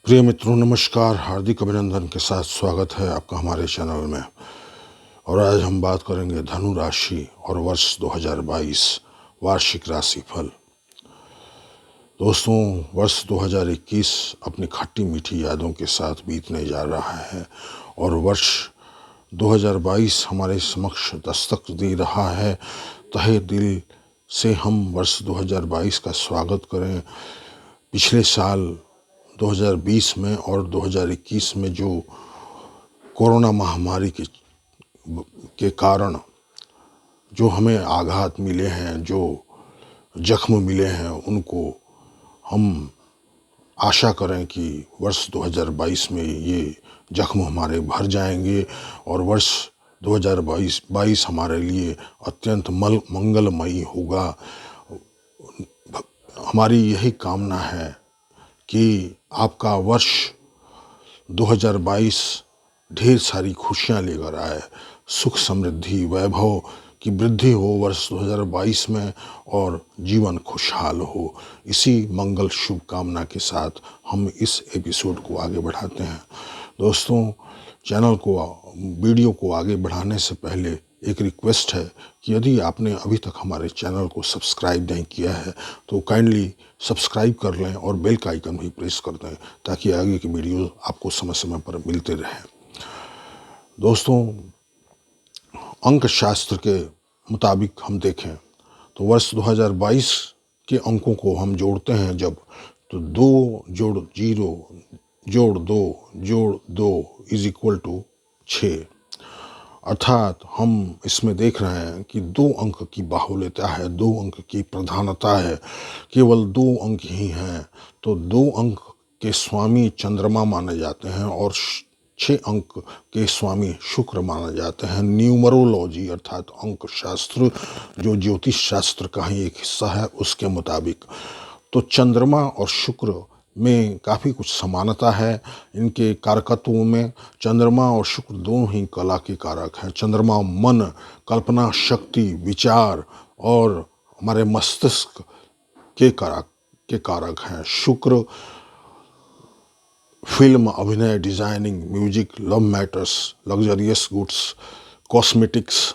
प्रिय मित्रों, नमस्कार। हार्दिक अभिनंदन के साथ स्वागत है आपका हमारे चैनल में। और आज हम बात करेंगे धनु राशि और वर्ष 2022 वार्षिक राशिफल। दोस्तों, वर्ष 2021 अपनी खट्टी मीठी यादों के साथ बीतने जा रहा है और वर्ष 2022 हमारे समक्ष दस्तक दे रहा है। तहे दिल से हम वर्ष 2022 का स्वागत करें। पिछले साल 2020 में और 2021 में जो कोरोना महामारी के कारण जो हमें आघात मिले हैं, जो जख्म मिले हैं, उनको हम आशा करें कि वर्ष 2022 में ये जख्म हमारे भर जाएंगे और वर्ष 2022 हमारे लिए अत्यंत मंगलमयी होगा। हमारी यही कामना है कि आपका वर्ष 2022 ढेर सारी खुशियां लेकर आए, सुख समृद्धि वैभव की वृद्धि हो वर्ष 2022 में और जीवन खुशहाल हो। इसी मंगल शुभकामना के साथ हम इस एपिसोड को आगे बढ़ाते हैं। दोस्तों, चैनल को वीडियो को आगे बढ़ाने से पहले एक रिक्वेस्ट है कि यदि आपने अभी तक हमारे चैनल को सब्सक्राइब नहीं किया है तो काइंडली सब्सक्राइब कर लें और बेल का आइकन भी प्रेस कर दें ताकि आगे की वीडियो आपको समय समय पर मिलते रहें। दोस्तों, अंक शास्त्र के मुताबिक हम देखें तो वर्ष 2022 के अंकों को हम जोड़ते हैं जब, तो 2 जोड़ 0 जोड़ 2 जोड़ 2 इज इक्वल टू 6। अर्थात हम इसमें देख रहे हैं कि 2 अंक की बाहुल्यता है, 2 अंक की प्रधानता है। केवल 2 अंक ही हैं तो 2 अंक के स्वामी चंद्रमा माने जाते हैं और 6 अंक के स्वामी शुक्र माने जाते हैं। न्यूमरोलॉजी अर्थात अंक शास्त्र जो ज्योतिष शास्त्र का ही एक हिस्सा है, उसके मुताबिक तो चंद्रमा और शुक्र में काफ़ी कुछ समानता है। इनके कारकत्वों में चंद्रमा और शुक्र दोनों ही कला के कारक हैं। चंद्रमा मन, कल्पना शक्ति, विचार और हमारे मस्तिष्क के कारक हैं। शुक्र फिल्म, अभिनय, designing, music, love matters, luxurious goods, cosmetics,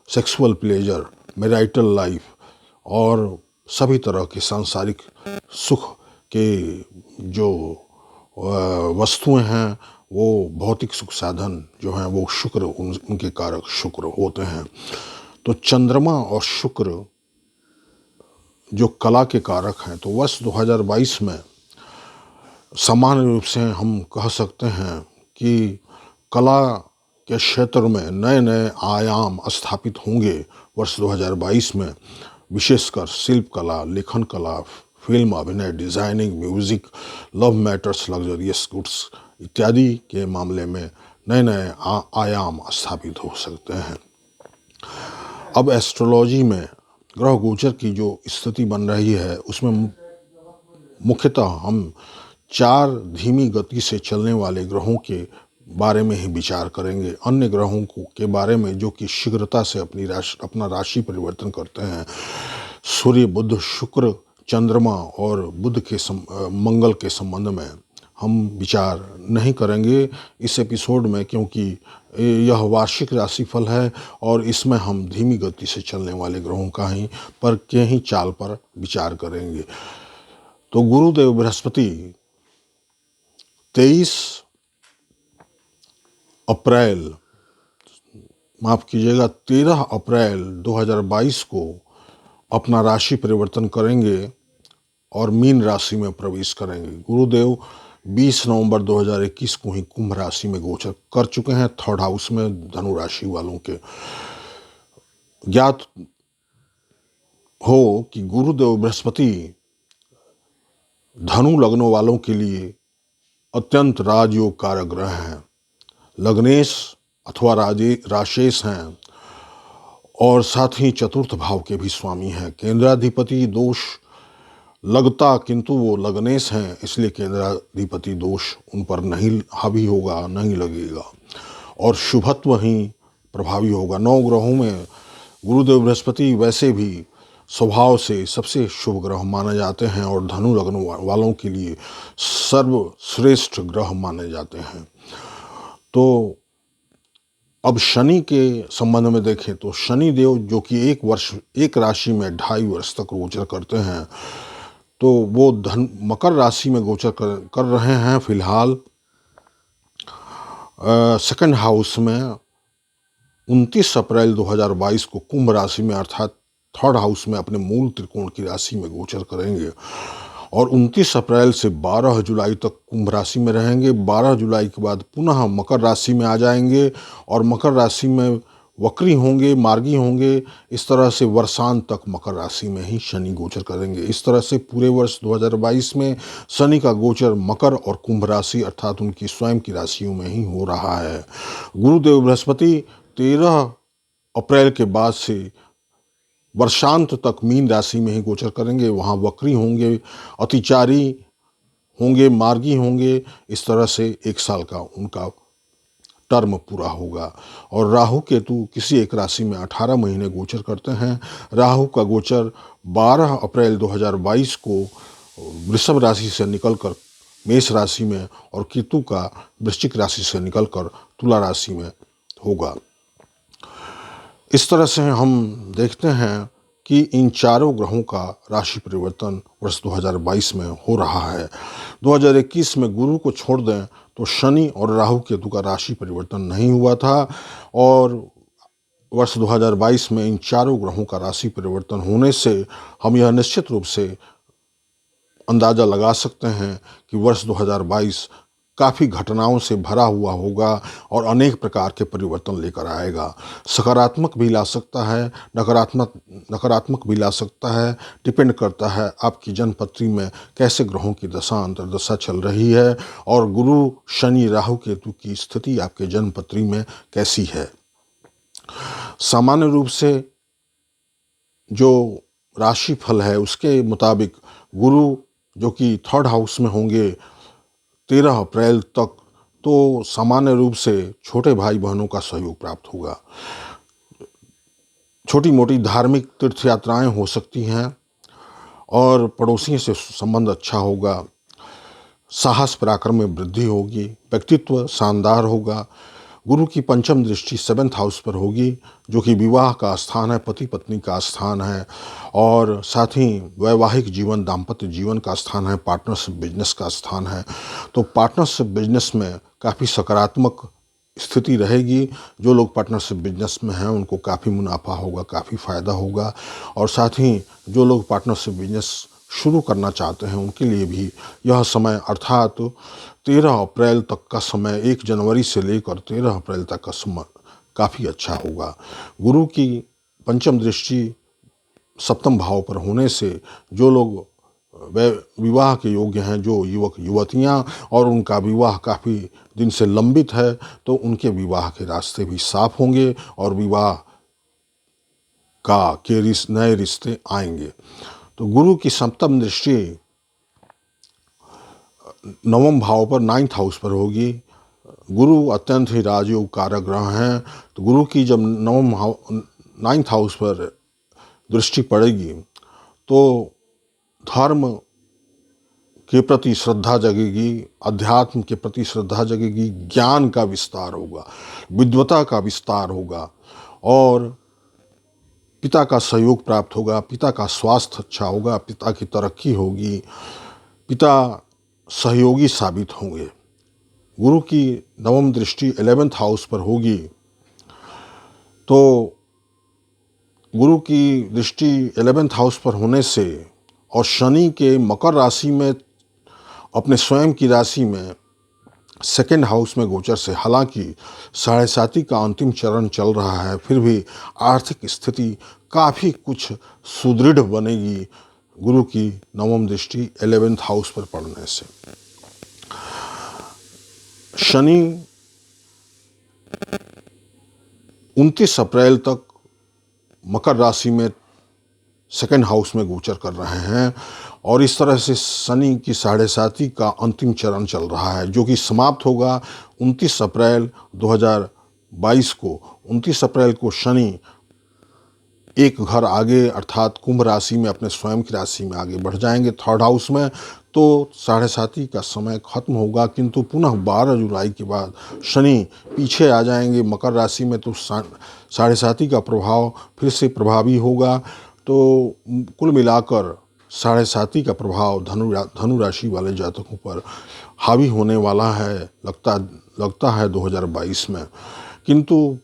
sexual pleasure, marital life और सभी तरह के सांसारिक सुख के जो वस्तुएं हैं, वो भौतिक सुख साधन जो हैं वो शुक्र, उनके कारक शुक्र होते हैं। तो चंद्रमा और शुक्र जो कला के कारक हैं, तो वर्ष 2022 में सामान्य रूप से हम कह सकते हैं कि कला के क्षेत्र में नए नए आयाम स्थापित होंगे। वर्ष 2022 में विशेषकर शिल्प कला, लेखन कला, फिल्म, अभिनय, designing, music, love matters, luxurious goods इत्यादि के मामले में नए नए आयाम स्थापित हो सकते हैं। अब एस्ट्रोलॉजी में ग्रह गोचर की जो स्थिति बन रही है, उसमें मुख्यतः हम 4 धीमी गति से चलने वाले ग्रहों के बारे में ही विचार करेंगे। अन्य ग्रहों के बारे में जो कि शीघ्रता से अपना राशि परिवर्तन करते हैं, सूर्य, बुध, शुक्र, चंद्रमा और बुध के मंगल के संबंध में हम विचार नहीं करेंगे इस एपिसोड में, क्योंकि यह वार्षिक राशिफल है और इसमें हम धीमी गति से चलने वाले ग्रहों का ही चाल पर विचार करेंगे। तो गुरुदेव बृहस्पति 13 अप्रैल 2022 को अपना राशि परिवर्तन करेंगे और मीन राशि में प्रवेश करेंगे। गुरुदेव 20 नवंबर 2021 को ही कुंभ राशि में गोचर कर चुके हैं, 3rd हाउस में धनु राशि वालों के। ज्ञात हो कि गुरुदेव बृहस्पति धनु लग्नों वालों के लिए अत्यंत राजयोग कारक ग्रह हैं। लग्नेश अथवा राशेश हैं और साथ ही 4th भाव के भी स्वामी हैं। केंद्राधिपति दोष लगता, किंतु वो लग्नेश हैं, इसलिए केंद्राधिपति दोष उन पर नहीं हावी होगा, नहीं लगेगा और शुभत्व ही प्रभावी होगा। 9 ग्रहों में गुरुदेव बृहस्पति वैसे भी स्वभाव से सबसे शुभ ग्रह माने जाते हैं और धनु लग्न वालों के लिए सर्वश्रेष्ठ ग्रह माने जाते हैं। तो अब शनि के संबंध में देखें तो शनि देव जो कि एक राशि में 2.5 वर्ष तक गोचर करते हैं, तो वो मकर राशि में गोचर कर रहे हैं फिलहाल सेकंड हाउस में। 29 अप्रैल 2022 को कुंभ राशि में अर्थात थर्ड हाउस में अपने मूल त्रिकोण की राशि में गोचर करेंगे और 29 अप्रैल से 12 जुलाई तक कुंभ राशि में रहेंगे। 12 जुलाई के बाद पुनः मकर राशि में आ जाएंगे और मकर राशि में वक्री होंगे, मार्गी होंगे। इस तरह से वर्षांत तक मकर राशि में ही शनि गोचर करेंगे। इस तरह से पूरे वर्ष 2022 में शनि का गोचर मकर और कुंभ राशि अर्थात उनकी स्वयं की राशियों में ही हो रहा है। गुरुदेव बृहस्पति 13 अप्रैल के बाद से वर्षांत तक मीन राशि में ही गोचर करेंगे। वहाँ वक्री होंगे, अतिचारी होंगे, मार्गी होंगे। इस तरह से 1 साल का उनका टर्म पूरा होगा। और राहु केतु किसी एक राशि में 18 महीने गोचर करते हैं। राहु का गोचर 12 अप्रैल 2022 को वृषभ राशि से निकलकर मेष राशि में और केतु का वृश्चिक राशि से निकलकर तुला राशि में होगा। इस तरह से हम देखते हैं कि इन चारों ग्रहों का राशि परिवर्तन वर्ष 2022 में हो रहा है। 2021 में गुरु को छोड़ दें तो शनि और राहु केतु का राशि परिवर्तन नहीं हुआ था और वर्ष 2022 में इन चारों ग्रहों का राशि परिवर्तन होने से हम यह निश्चित रूप से अंदाज़ा लगा सकते हैं कि वर्ष 2022 काफ़ी घटनाओं से भरा हुआ होगा और अनेक प्रकार के परिवर्तन लेकर आएगा। सकारात्मक भी ला सकता है, नकारात्मक भी ला सकता है। डिपेंड करता है आपकी जन्मपत्री में कैसे ग्रहों की दशा अंतर्दशा चल रही है और गुरु शनि राहु केतु की स्थिति आपके जन्मपत्री में कैसी है। सामान्य रूप से जो राशिफल है उसके मुताबिक गुरु जो कि थर्ड हाउस में होंगे 13 अप्रैल तक, तो सामान्य रूप से छोटे भाई बहनों का सहयोग प्राप्त होगा। छोटी मोटी धार्मिक तीर्थ यात्राएं हो सकती हैं और पड़ोसियों से संबंध अच्छा होगा। साहस पराक्रम में वृद्धि होगी। व्यक्तित्व शानदार होगा। गुरु की पंचम दृष्टि 7th हाउस पर होगी जो कि विवाह का स्थान है, पति पत्नी का स्थान है और साथ ही वैवाहिक जीवन, दाम्पत्य जीवन का स्थान है, पार्टनरशिप बिजनेस का स्थान है। तो पार्टनरशिप बिजनेस में काफ़ी सकारात्मक स्थिति रहेगी। जो लोग पार्टनरशिप बिजनेस में हैं उनको काफ़ी मुनाफा होगा, काफ़ी फ़ायदा होगा और साथ ही जो लोग पार्टनरशिप बिजनेस शुरू करना चाहते हैं उनके लिए भी यह समय अर्थात 13 अप्रैल तक का समय, 1 जनवरी से लेकर 13 अप्रैल तक का समय काफ़ी अच्छा होगा। गुरु की पंचम दृष्टि 7वें भाव पर होने से जो लोग विवाह के योग्य हैं, जो युवक युवतियां और उनका विवाह काफ़ी दिन से लंबित है, तो उनके विवाह के रास्ते भी साफ होंगे और विवाह के नए रिश्ते आएंगे। तो गुरु की 7वीं दृष्टि 9वें भाव पर 9th हाउस पर होगी। गुरु अत्यंत ही राजयोग कारक ग्रह हैं, तो गुरु की जब 9th हाउस पर दृष्टि पड़ेगी तो धर्म के प्रति श्रद्धा जगेगी, अध्यात्म के प्रति श्रद्धा जगेगी, ज्ञान का विस्तार होगा, विद्वता का विस्तार होगा और पिता का सहयोग प्राप्त होगा, पिता का स्वास्थ्य अच्छा होगा, पिता की तरक्की होगी, पिता सहयोगी साबित होंगे। गुरु की 9वीं दृष्टि 11th हाउस पर होगी तो गुरु की दृष्टि 11th हाउस पर होने से और शनि के मकर राशि में अपने स्वयं की राशि में 2nd हाउस में गोचर से, हालांकि 7.5 का अंतिम चरण चल रहा है, फिर भी आर्थिक स्थिति काफ़ी कुछ सुदृढ़ बनेगी गुरु की 9वीं दृष्टि 11th हाउस पर पड़ने से। शनि 29 अप्रैल तक मकर राशि में 2nd हाउस में गोचर कर रहे हैं और इस तरह से शनि की 7.5 का अंतिम चरण चल रहा है जो कि समाप्त होगा 29 अप्रैल 2022 को। 29 अप्रैल को शनि एक घर आगे अर्थात कुंभ राशि में अपने स्वयं की राशि में आगे बढ़ जाएंगे थर्ड हाउस में, तो 7.5 का समय खत्म होगा, किंतु पुनः 12 जुलाई के बाद शनि पीछे आ जाएंगे मकर राशि में, तो 7.5 का प्रभाव फिर से प्रभावी होगा। तो कुल मिलाकर 7.5 का प्रभाव धनु राशि वाले जातकों पर हावी होने वाला है लगता है 2022 में। किंतु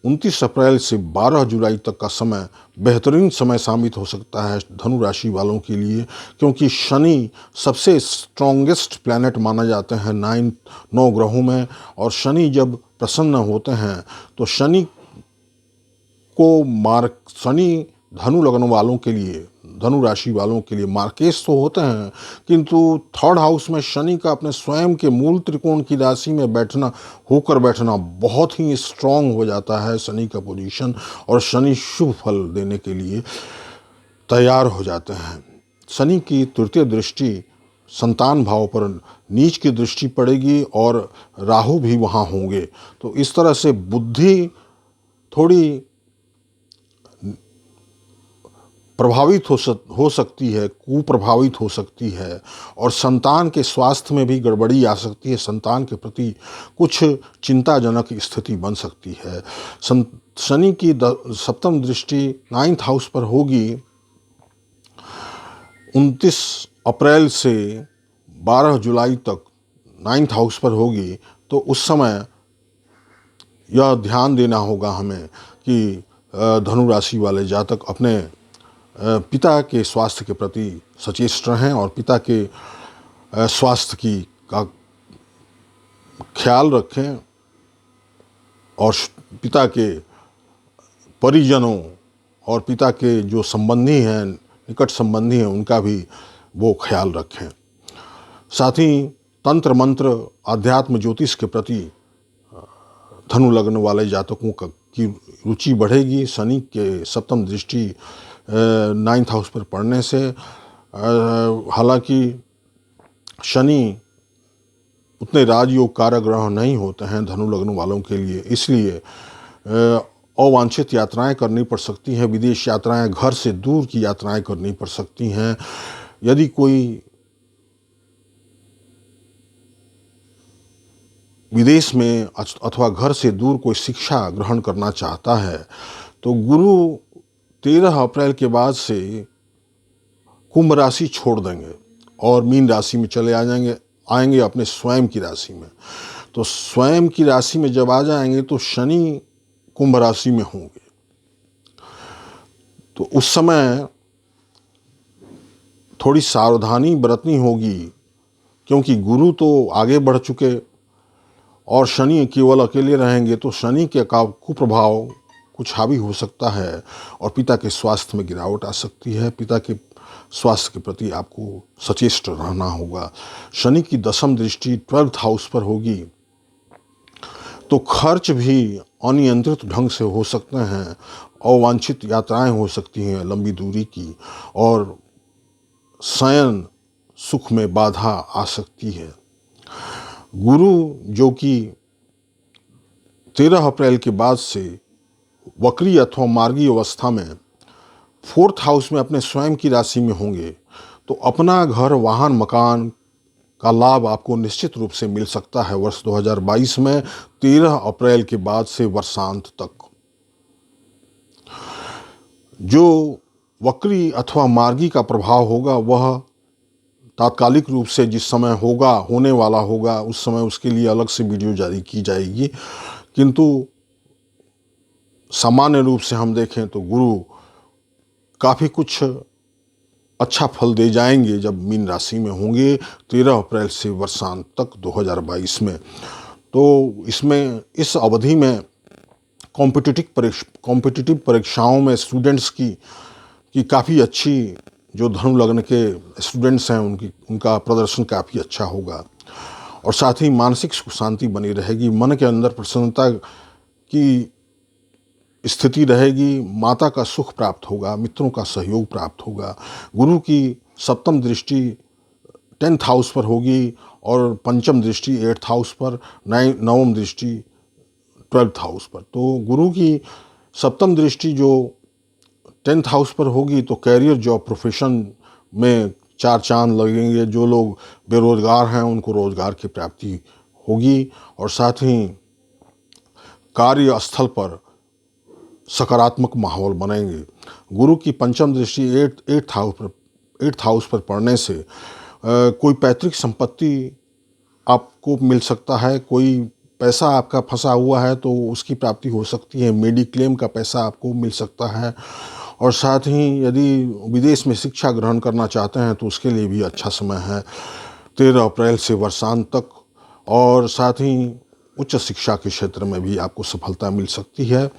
29 अप्रैल से 12 जुलाई तक का समय बेहतरीन समय साबित हो सकता है धनु राशि वालों के लिए, क्योंकि शनि सबसे स्ट्रॉन्गेस्ट प्लैनेट माना जाते हैं 9 ग्रहों में, और शनि जब प्रसन्न होते हैं तो शनि धनु लग्न वालों के लिए, धनु राशि वालों के लिए मार्केस तो होते हैं, किंतु थर्ड हाउस में शनि का अपने स्वयं के मूल त्रिकोण की राशि में बैठना बहुत ही स्ट्रांग हो जाता है शनि का पोजीशन, और शनि शुभ फल देने के लिए तैयार हो जाते हैं। शनि की तृतीय दृष्टि संतान भाव पर नीच की दृष्टि पड़ेगी और राहु भी वहाँ होंगे, तो इस तरह से बुद्धि थोड़ी प्रभावित हो सकती है, कुप्रभावित हो सकती है, और संतान के स्वास्थ्य में भी गड़बड़ी आ सकती है, संतान के प्रति कुछ चिंताजनक स्थिति बन सकती है। शनि की सप्तम दृष्टि 9th हाउस पर होगी 29 अप्रैल से 12 जुलाई तक 9th हाउस पर होगी, तो उस समय यह ध्यान देना होगा हमें कि धनु राशि वाले जातक अपने पिता के स्वास्थ्य के प्रति सचेत रहें और पिता के स्वास्थ्य का ख्याल रखें, और पिता के परिजनों और पिता के जो संबंधी हैं, निकट संबंधी हैं, उनका भी वो ख्याल रखें। साथ ही तंत्र मंत्र आध्यात्म ज्योतिष के प्रति धनु लग्न वाले जातकों की रुचि बढ़ेगी शनि के सप्तम दृष्टि 9th हाउस पर पढ़ने से। हालांकि शनि उतने राजयोग कारक ग्रह नहीं होते हैं धनु लग्न वालों के लिए, इसलिए अवांछित यात्राएं करनी पड़ सकती हैं, विदेश यात्राएं, घर से दूर की यात्राएं करनी पड़ सकती हैं। यदि कोई विदेश में अथवा घर से दूर कोई शिक्षा ग्रहण करना चाहता है, तो गुरु 13 अप्रैल के बाद से कुंभ राशि छोड़ देंगे और मीन राशि में चले आएंगे अपने स्वयं की राशि में। तो स्वयं की राशि में जब आ जाएंगे तो शनि कुंभ राशि में होंगे, तो उस समय थोड़ी सावधानी बरतनी होगी, क्योंकि गुरु तो आगे बढ़ चुके और शनि केवल अकेले रहेंगे, तो शनि के कुप्रभाव कुछ हावी हो सकता है और पिता के स्वास्थ्य में गिरावट आ सकती है। पिता के स्वास्थ्य के प्रति आपको सचेत रहना होगा। शनि की दशम दृष्टि 12th हाउस पर होगी, तो खर्च भी अनियंत्रित ढंग से हो सकते हैं, अवांछित यात्राएं हो सकती हैं लंबी दूरी की, और शयन सुख में बाधा आ सकती है। गुरु जो कि 13 अप्रैल के बाद से वक्री अथवा मार्गी अवस्था में 4th हाउस में अपने स्वयं की राशि में होंगे, तो अपना घर, वाहन, मकान का लाभ आपको निश्चित रूप से मिल सकता है वर्ष 2022 में 13 अप्रैल के बाद से वर्षांत तक। जो वक्री अथवा मार्गी का प्रभाव होगा वह तात्कालिक रूप से जिस समय होने वाला होगा उस समय उसके लिए अलग से वीडियो जारी की जाएगी, किंतु सामान्य रूप से हम देखें तो गुरु काफ़ी कुछ अच्छा फल दे जाएंगे जब मीन राशि में होंगे 13 अप्रैल से वर्षांत तक 2022 में। तो इस अवधि में कॉम्पिटिटिव परीक्षाओं में स्टूडेंट्स की काफ़ी अच्छी, जो धनु लग्न के स्टूडेंट्स हैं उनका प्रदर्शन काफ़ी अच्छा होगा, और साथ ही मानसिक सुख शांति बनी रहेगी, मन के अंदर प्रसन्नता की स्थिति रहेगी, माता का सुख प्राप्त होगा, मित्रों का सहयोग प्राप्त होगा। गुरु की सप्तम दृष्टि 10th हाउस पर होगी और पंचम दृष्टि 8th हाउस पर, नवम दृष्टि 12th हाउस पर। तो गुरु की सप्तम दृष्टि जो 10th हाउस पर होगी तो कैरियर, जॉब, प्रोफेशन में चार चांद लगेंगे। जो लोग बेरोजगार हैं उनको रोजगार की प्राप्ति होगी और साथ ही कार्यस्थल पर सकारात्मक माहौल बनेंगे। गुरु की पंचम दृष्टि एट्थ हाउस पर पड़ने से कोई पैतृक संपत्ति आपको मिल सकता है, कोई पैसा आपका फंसा हुआ है तो उसकी प्राप्ति हो सकती है, मेडिक्लेम का पैसा आपको मिल सकता है। और साथ ही यदि विदेश में शिक्षा ग्रहण करना चाहते हैं तो उसके लिए भी अच्छा समय है, 13 अप्रैल से वर्षांत तक। और साथ ही उच्च शिक्षा के क्षेत्र में भी आपको सफलता मिल सकती है।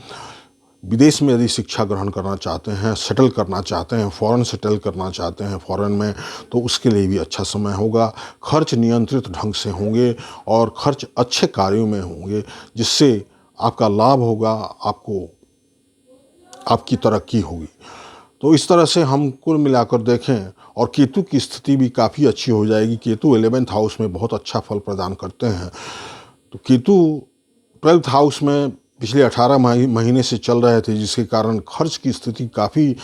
विदेश में यदि शिक्षा ग्रहण करना चाहते हैं, सेटल करना चाहते हैं, फॉरेन सेटल करना चाहते हैं फॉरेन में, तो उसके लिए भी अच्छा समय होगा। खर्च नियंत्रित ढंग से होंगे और खर्च अच्छे कार्यों में होंगे जिससे आपका लाभ होगा, आपकी तरक्की होगी। तो इस तरह से हम कुल मिलाकर देखें और केतु की स्थिति भी काफ़ी अच्छी हो जाएगी। केतु 11th हाउस में बहुत अच्छा फल प्रदान करते हैं। तो केतु 12th हाउस में पिछले 18 महीने से चल रहे थे, जिसके कारण खर्च की स्थिति काफ़ी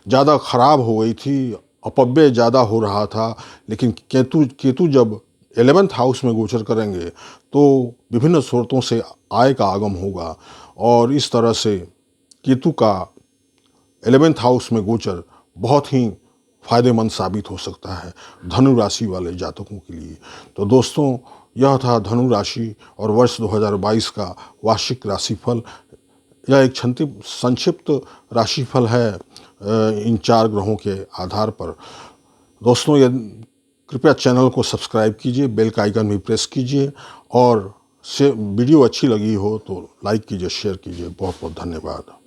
ज़्यादा खराब हो गई थी, अपव्यय ज़्यादा हो रहा था। लेकिन केतु जब 11th हाउस में गोचर करेंगे तो विभिन्न स्रोतों से आय का आगम होगा और इस तरह से केतु का 11th हाउस में गोचर बहुत ही फायदेमंद साबित हो सकता है धनु राशि वाले जातकों के लिए। तो दोस्तों, यह था धनु राशि और वर्ष 2022 का वार्षिक राशिफल। यह एक संक्षिप्त राशिफल है इन 4 ग्रहों के आधार पर। दोस्तों, कृपया चैनल को सब्सक्राइब कीजिए, बेल का आइकन भी प्रेस कीजिए और वीडियो अच्छी लगी हो तो लाइक कीजिए, शेयर कीजिए। बहुत बहुत धन्यवाद।